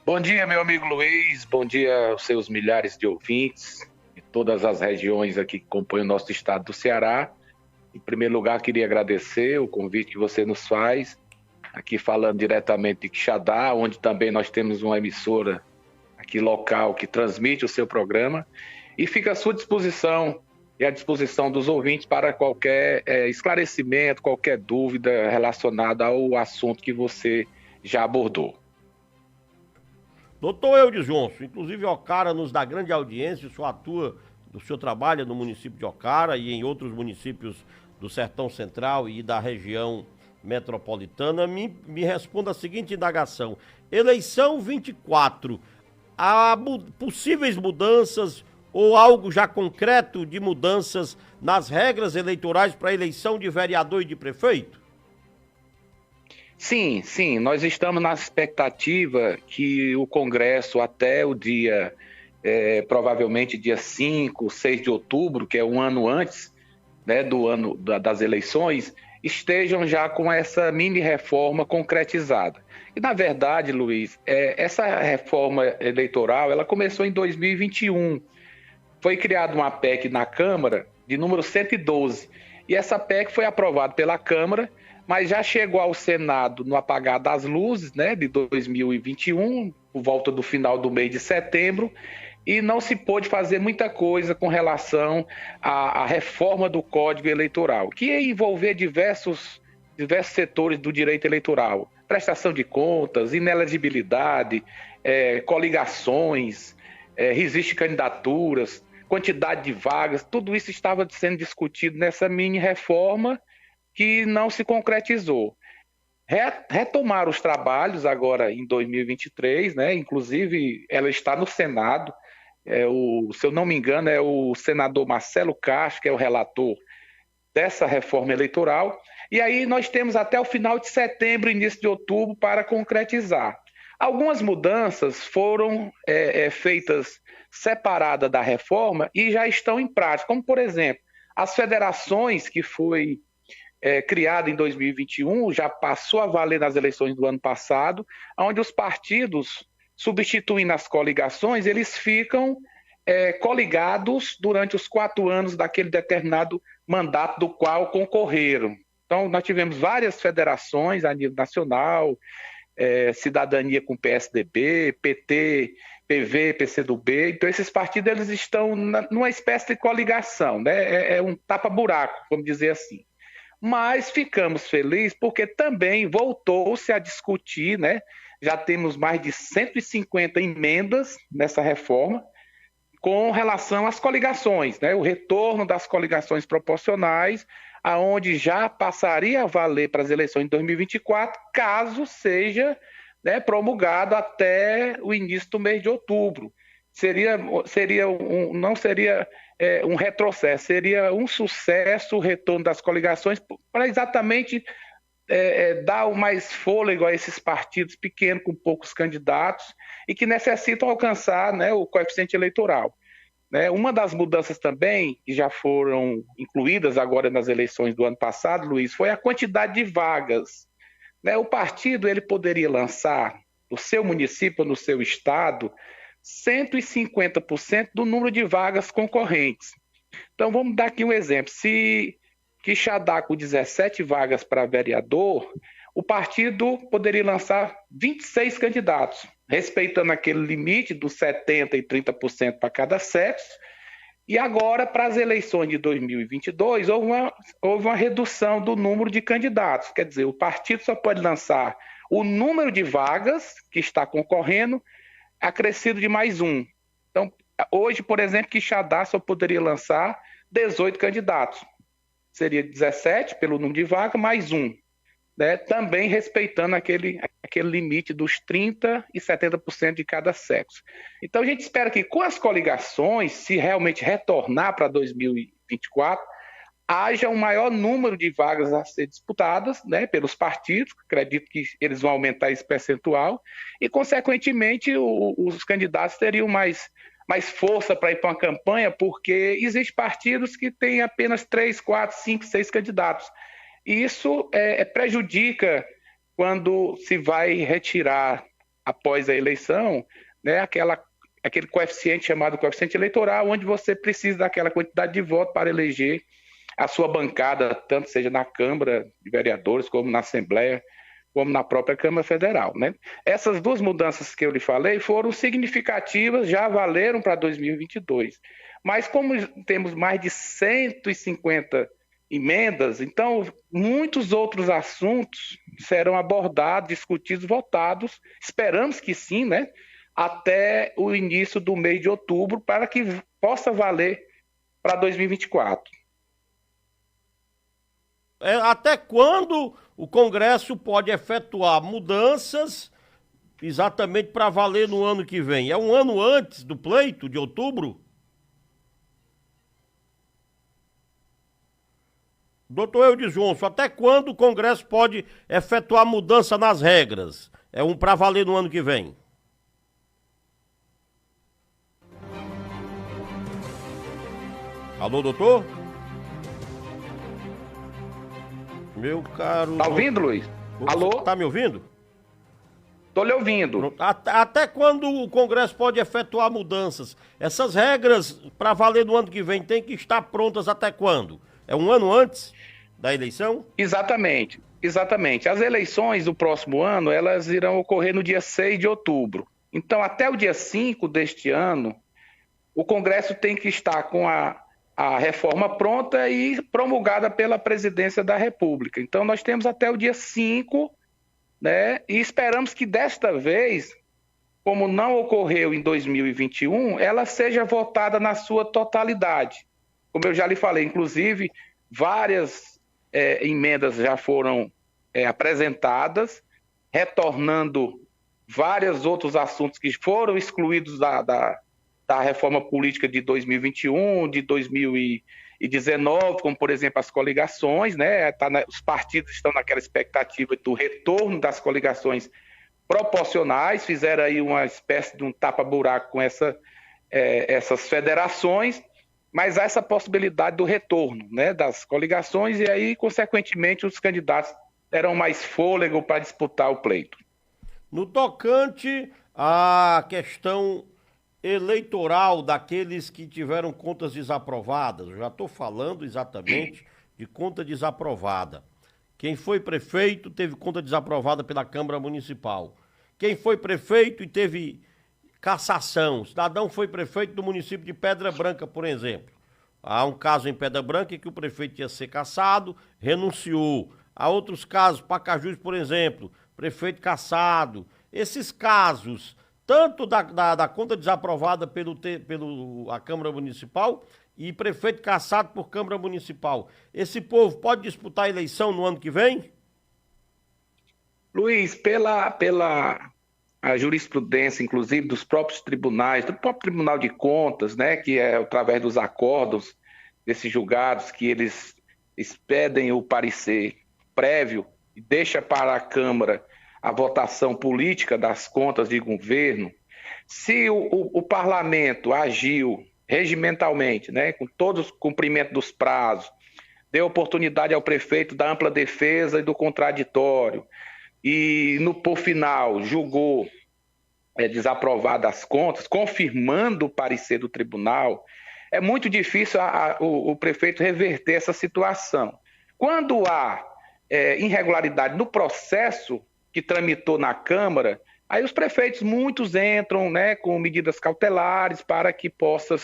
Bom dia, meu amigo Luiz. Bom dia aos seus milhares de ouvintes de todas as regiões aqui que compõem o nosso estado do Ceará. Em primeiro lugar, queria agradecer o convite que você nos faz, aqui falando diretamente de Quixadá, onde também nós temos uma emissora aqui local que transmite o seu programa, e fica à sua disposição e à disposição dos ouvintes para qualquer esclarecimento, qualquer dúvida relacionada ao assunto que você já abordou. Doutor Eudes Johnson, inclusive Ocara nos dá grande audiência, o senhor trabalha no município de Ocara e em outros municípios do Sertão Central e da região metropolitana. Me responda a seguinte indagação: eleição 24, há possíveis mudanças ou algo já concreto de mudanças nas regras eleitorais para a eleição de vereador e de prefeito? Sim, nós estamos na expectativa que o Congresso, até o dia, provavelmente dia 5, 6 de outubro, que é um ano antes, né, do ano das eleições, estejam já com essa mini-reforma concretizada. E, na verdade, Luiz, essa reforma eleitoral, ela começou em 2021. Foi criada uma PEC na Câmara, de número 112, e essa PEC foi aprovada pela Câmara, mas já chegou ao Senado no apagar das luzes, né, de 2021, por volta do final do mês de setembro, e não se pôde fazer muita coisa com relação à reforma do Código Eleitoral, que ia envolver diversos setores do direito eleitoral: prestação de contas, inelegibilidade, coligações, registro de candidaturas, quantidade de vagas. Tudo isso estava sendo discutido nessa mini-reforma que não se concretizou. Retomaram os trabalhos agora em 2023, né? Inclusive ela está no Senado. Se eu não me engano, é o senador Marcelo Castro, que é o relator dessa reforma eleitoral. E aí nós temos até o final de setembro, início de outubro, para concretizar. Algumas mudanças foram feitas separadas da reforma e já estão em prática, como, por exemplo, as federações, que foi criada em 2021, já passou a valer nas eleições do ano passado, onde os partidos, substituindo as coligações, eles ficam coligados durante os 4 anos daquele determinado mandato do qual concorreram. Então, nós tivemos várias federações a nível nacional, Cidadania com PSDB, PT, PV, PCdoB. Então, esses partidos eles estão numa espécie de coligação, né? É um tapa-buraco, vamos dizer assim. Mas ficamos felizes porque também voltou-se a discutir, né? Já temos mais de 150 emendas nessa reforma com relação às coligações, né? O retorno das coligações proporcionais, aonde já passaria a valer para as eleições de 2024, caso seja, né, promulgado até o início do mês de outubro. Não seria um retrocesso, seria um sucesso o retorno das coligações para exatamente dar mais fôlego a esses partidos pequenos com poucos candidatos e que necessitam alcançar, né, o coeficiente eleitoral. Né? Uma das mudanças também, que já foram incluídas agora nas eleições do ano passado, Luiz, foi a quantidade de vagas. Né? O partido ele poderia lançar no seu município, no seu estado, 150% do número de vagas concorrentes. Então, vamos dar aqui um exemplo. Se Quixadá com 17 vagas para vereador, o partido poderia lançar 26 candidatos, respeitando aquele limite dos 70% e 30% para cada sexo. E agora, para as eleições de 2022, houve uma redução do número de candidatos. Quer dizer, o partido só pode lançar o número de vagas que está concorrendo, acrescido de mais um. Então, hoje, por exemplo, Quixadá só poderia lançar 18 candidatos. Seria 17 pelo número de vagas, mais um. Né? Também respeitando aquele limite dos 30% e 70% de cada sexo. Então, a gente espera que com as coligações, se realmente retornar para 2024, haja um maior número de vagas a ser disputadas, né, pelos partidos. Acredito que eles vão aumentar esse percentual e, consequentemente, os candidatos teriam mais força para ir para uma campanha, porque existem partidos que têm apenas 3, 4, 5, 6 candidatos. E isso prejudica quando se vai retirar após a eleição, né, aquele coeficiente chamado coeficiente eleitoral, onde você precisa daquela quantidade de votos para eleger a sua bancada, tanto seja na Câmara de Vereadores, como na Assembleia, como na própria Câmara Federal, né? Essas duas mudanças que eu lhe falei foram significativas, já valeram para 2022. Mas como temos mais de 150 emendas, então muitos outros assuntos serão abordados, discutidos, votados, esperamos que sim, né? Até o início do mês de outubro, para que possa valer para 2024. Até quando o Congresso pode efetuar mudanças exatamente para valer no ano que vem? É um ano antes do pleito, de outubro? Doutor Eudes Johnson, até quando o Congresso pode efetuar mudança nas regras? É um para valer no ano que vem? Alô, doutor? Meu caro... Tá ouvindo, Luiz? Alô? Tá me ouvindo? Tô lhe ouvindo. Até quando o Congresso pode efetuar mudanças? Essas regras, para valer no ano que vem, tem que estar prontas até quando? É um ano antes da eleição? Exatamente, exatamente. As eleições do próximo ano, elas irão ocorrer no dia 6 de outubro. Então, até o dia 5 deste ano, o Congresso tem que estar com a reforma pronta e promulgada pela Presidência da República. Então, nós temos até o dia 5, né? E esperamos que desta vez, como não ocorreu em 2021, ela seja votada na sua totalidade. Como eu já lhe falei, inclusive, várias emendas já foram apresentadas, retornando vários outros assuntos que foram excluídos da reforma política de 2021, de 2019, como, por exemplo, as coligações, né? Os partidos estão naquela expectativa do retorno das coligações proporcionais, fizeram aí uma espécie de um tapa-buraco com essas federações, mas há essa possibilidade do retorno, né, das coligações, e aí, consequentemente, os candidatos terão mais fôlego para disputar o pleito. No tocante à questão eleitoral daqueles que tiveram contas desaprovadas, eu já estou falando exatamente de conta desaprovada. Quem foi prefeito teve conta desaprovada pela Câmara Municipal. Quem foi prefeito e teve cassação, o cidadão foi prefeito do município de Pedra Branca, por exemplo. Há um caso em Pedra Branca em que o prefeito ia ser cassado, renunciou. Há outros casos, Pacajus, por exemplo, prefeito cassado. Esses casos, tanto da conta desaprovada pela Câmara Municipal e prefeito cassado por Câmara Municipal, esse povo pode disputar a eleição no ano que vem? Luiz, a jurisprudência, inclusive, dos próprios tribunais, do próprio Tribunal de Contas, né, que é através dos acordos desses julgados que eles expedem o parecer prévio e deixa para a Câmara a votação política das contas de governo. Se o parlamento agiu regimentalmente, né, com todo o cumprimento dos prazos, deu oportunidade ao prefeito da ampla defesa e do contraditório, e por final julgou desaprovado as contas, confirmando o parecer do tribunal, é muito difícil o prefeito reverter essa situação. Quando há irregularidade no processo que tramitou na Câmara, aí os prefeitos, muitos entram, né, com medidas cautelares para que possa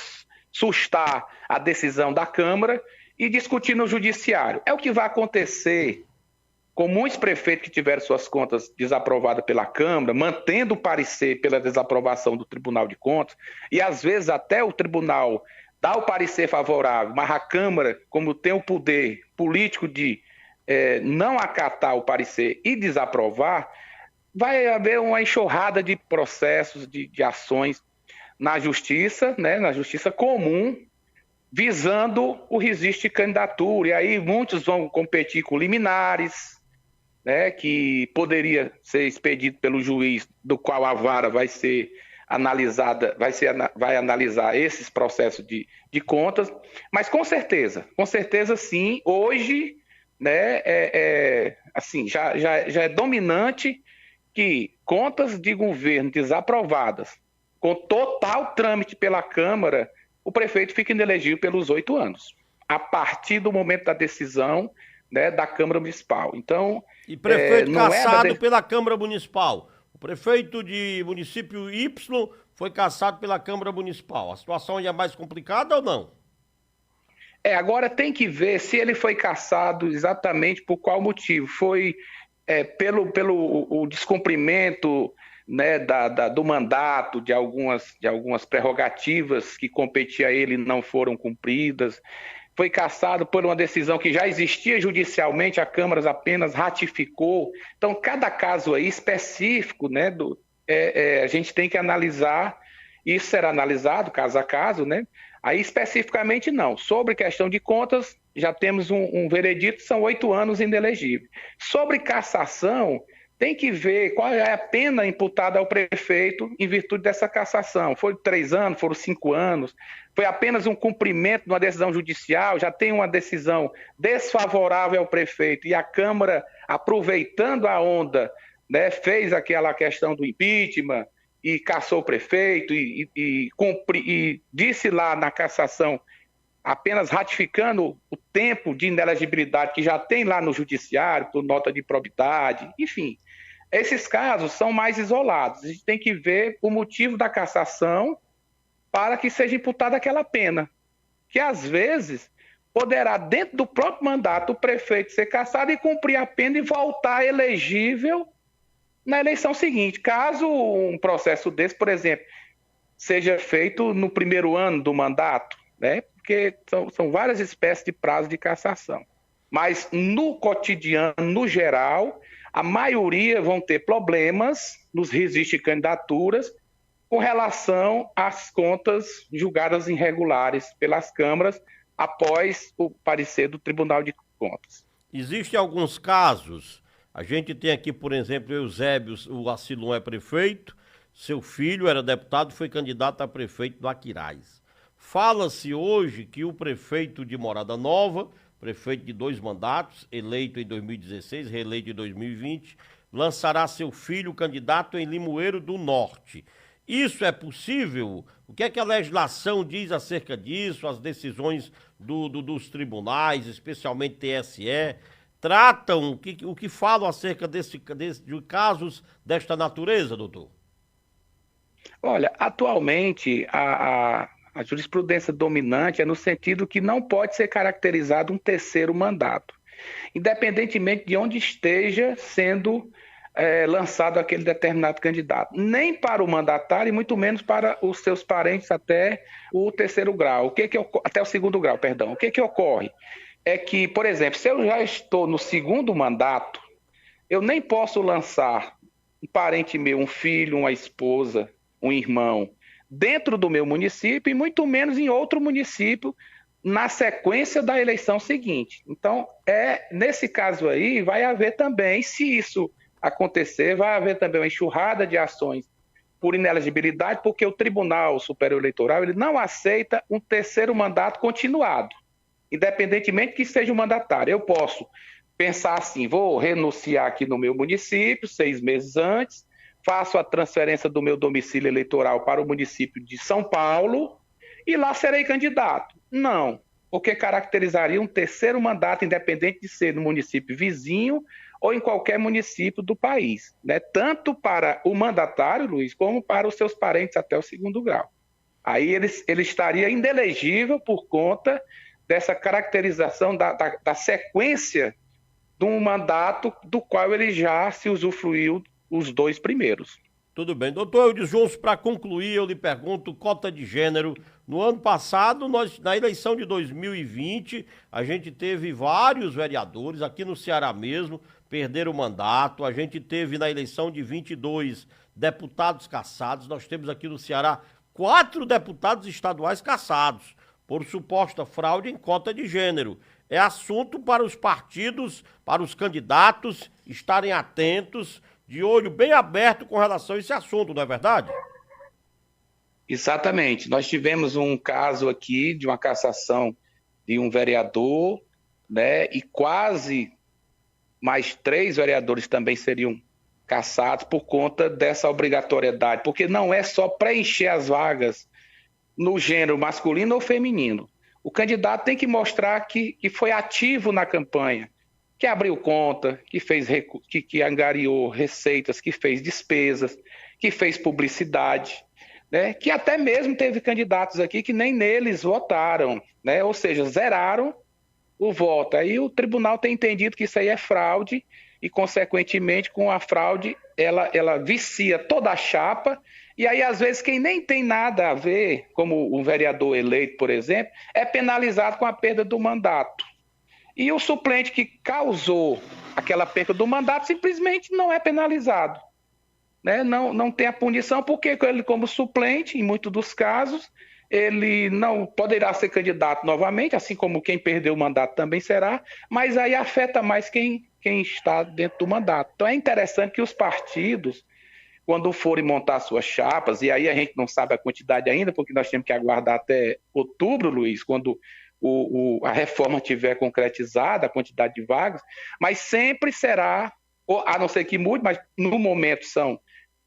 sustar a decisão da Câmara e discutir no judiciário. É o que vai acontecer com muitos prefeitos que tiveram suas contas desaprovadas pela Câmara, mantendo o parecer pela desaprovação do Tribunal de Contas, e às vezes até o Tribunal dá o parecer favorável, mas a Câmara, como tem o poder político de não acatar o parecer e desaprovar, vai haver uma enxurrada de processos, de ações na Justiça, né, na Justiça Comum, visando o registro de candidatura. E aí muitos vão competir com liminares, né, que poderia ser expedido pelo juiz, do qual a vara vai ser analisada, vai analisar esses processos de contas, mas com certeza sim, hoje, né, assim, já é dominante que contas de governo desaprovadas, com total trâmite pela Câmara, o prefeito fica inelegível pelos 8 anos, a partir do momento da decisão, né, da Câmara Municipal. Então, e prefeito não cassado pela Câmara Municipal. O prefeito de município Y foi cassado pela Câmara Municipal. A situação é mais complicada ou não? Agora tem que ver se ele foi cassado exatamente por qual motivo. Foi pelo o descumprimento, né, do mandato, de algumas prerrogativas que competiam a ele não foram cumpridas. Foi cassado por uma decisão que já existia judicialmente, a Câmara apenas ratificou. Então, cada caso aí específico, né, a gente tem que analisar, isso será analisado caso a caso, né? Aí, especificamente, não. Sobre questão de contas, já temos um veredito, são 8 anos inelegível. Sobre cassação, tem que ver qual é a pena imputada ao prefeito em virtude dessa cassação. Foi 3 anos, foram 5 anos, foi apenas um cumprimento de uma decisão judicial, já tem uma decisão desfavorável ao prefeito e a Câmara, aproveitando a onda, né, fez aquela questão do impeachment e cassou o prefeito e disse lá na cassação, apenas ratificando o tempo de inelegibilidade que já tem lá no judiciário, por nota de probidade, enfim. Esses casos são mais isolados. A gente tem que ver o motivo da cassação para que seja imputada aquela pena. Que, às vezes, poderá, dentro do próprio mandato, o prefeito ser cassado e cumprir a pena e voltar elegível na eleição seguinte. Caso um processo desse, por exemplo, seja feito no primeiro ano do mandato, né? Porque são várias espécies de prazo de cassação. Mas no cotidiano, no geral, a maioria vão ter problemas nos registros de candidaturas com relação às contas julgadas irregulares pelas câmaras após o parecer do Tribunal de Contas. Existem alguns casos. A gente tem aqui, por exemplo, Eusébio, o Acilon é prefeito, seu filho era deputado e foi candidato a prefeito do Aquiraz. Fala-se hoje que o prefeito de Morada Nova, prefeito de 2 mandatos, eleito em 2016, reeleito em 2020, lançará seu filho candidato em Limoeiro do Norte. Isso é possível? O que é que a legislação diz acerca disso? As decisões dos tribunais, especialmente TSE, tratam o que falam acerca de casos desta natureza, doutor? Olha, atualmente a jurisprudência dominante é no sentido que não pode ser caracterizado um terceiro mandato, independentemente de onde esteja sendo lançado aquele determinado candidato. Nem para o mandatário e muito menos para os seus parentes até o terceiro grau. Até o segundo grau, perdão. O que ocorre? É que, por exemplo, se eu já estou no segundo mandato, eu nem posso lançar um parente meu, um filho, uma esposa, um irmão, dentro do meu município e muito menos em outro município na sequência da eleição seguinte. Então, nesse caso aí, vai haver também, se isso acontecer, vai haver também uma enxurrada de ações por inelegibilidade, porque o Tribunal Superior Eleitoral ele não aceita um terceiro mandato continuado, independentemente que seja um mandatário. Eu posso pensar assim, vou renunciar aqui no meu município 6 meses antes, faço a transferência do meu domicílio eleitoral para o município de São Paulo e lá serei candidato. Não, porque caracterizaria um terceiro mandato, independente de ser no município vizinho ou em qualquer município do país, né? Tanto para o mandatário, Luiz, como para os seus parentes até o segundo grau. Aí ele estaria inelegível por conta dessa caracterização da sequência de um mandato do qual ele já se usufruiu os 2 primeiros. Tudo bem. Doutor Eudes Jones, para concluir, eu lhe pergunto, cota de gênero. No ano passado, na eleição de 2020, a gente teve vários vereadores, aqui no Ceará mesmo, perderam o mandato. A gente teve na eleição de 22 deputados cassados. Nós temos aqui no Ceará 4 deputados estaduais cassados por suposta fraude em cota de gênero. É assunto para os partidos, para os candidatos estarem atentos, de olho bem aberto com relação a esse assunto, não é verdade? Exatamente. Nós tivemos um caso aqui de uma cassação de um vereador, né, e quase mais 3 vereadores também seriam cassados por conta dessa obrigatoriedade, porque não é só preencher as vagas no gênero masculino ou feminino. O candidato tem que mostrar que foi ativo na campanha, que abriu conta, que angariou receitas, que fez despesas, que fez publicidade, né? Que até mesmo teve candidatos aqui que nem neles votaram, né? Ou seja, zeraram o voto. Aí o tribunal tem entendido que isso aí é fraude e, consequentemente, com a fraude, ela vicia toda a chapa. E aí, às vezes, quem nem tem nada a ver, como o vereador eleito, por exemplo, é penalizado com a perda do mandato. E o suplente que causou aquela perda do mandato simplesmente não é penalizado, né? Não tem a punição, porque ele, como suplente, em muitos dos casos, ele não poderá ser candidato novamente, assim como quem perdeu o mandato também será, mas aí afeta mais quem está dentro do mandato. Então é interessante que os partidos, quando forem montar suas chapas, e aí a gente não sabe a quantidade ainda, porque nós temos que aguardar até outubro, Luiz, quando a reforma tiver concretizada, a quantidade de vagas, mas sempre será, a não ser que mude, mas no momento são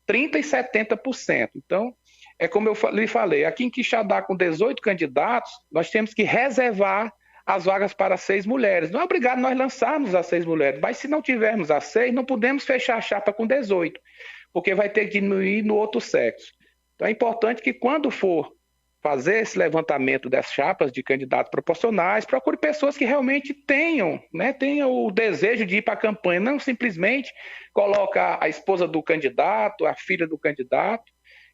30% e 70%. Então, é como eu lhe falei, aqui em Quixadá, com 18 candidatos, nós temos que reservar as vagas para 6 mulheres. Não é obrigado nós lançarmos as 6 mulheres, mas se não tivermos as 6, não podemos fechar a chapa com 18, porque vai ter que diminuir no outro sexo. Então é importante que quando for fazer esse levantamento das chapas de candidatos proporcionais, procure pessoas que realmente tenham o desejo de ir para a campanha, não simplesmente coloca a esposa do candidato, a filha do candidato,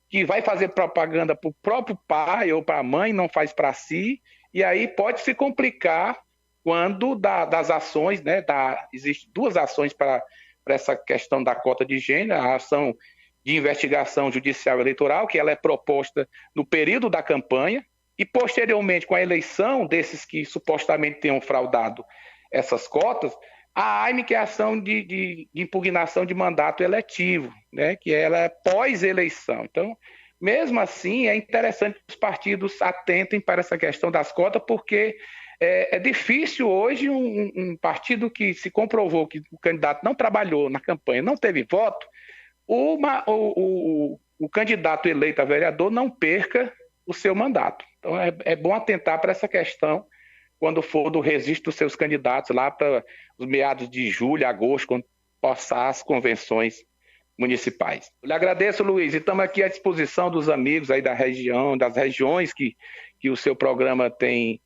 que vai fazer propaganda para o próprio pai ou para a mãe, não faz para si, e aí pode se complicar quando das ações, né? Existem 2 ações para essa questão da cota de gênero, a ação de investigação judicial eleitoral, que ela é proposta no período da campanha, e posteriormente, com a eleição desses que supostamente tenham fraudado essas cotas, a AIME, que é a ação de impugnação de mandato eletivo, né, que ela é pós-eleição. Então, mesmo assim, é interessante que os partidos atentem para essa questão das cotas, porque é difícil hoje um partido que se comprovou que o candidato não trabalhou na campanha, não teve voto, o candidato eleito a vereador não perca o seu mandato. Então, é bom atentar para essa questão quando for do registro dos seus candidatos lá para os meados de julho, agosto, quando passar as convenções municipais. Eu lhe agradeço, Luiz, e estamos aqui à disposição dos amigos aí da região, das regiões que o seu programa tem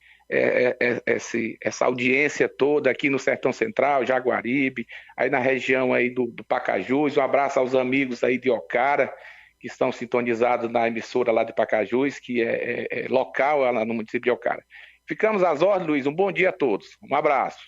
essa audiência toda aqui no Sertão Central, Jaguaribe, aí na região aí do Pacajus. Um abraço aos amigos aí de Ocara, que estão sintonizados na emissora lá de Pacajus, que é local lá no município de Ocara. Ficamos às ordens, Luiz. Um bom dia a todos. Um abraço.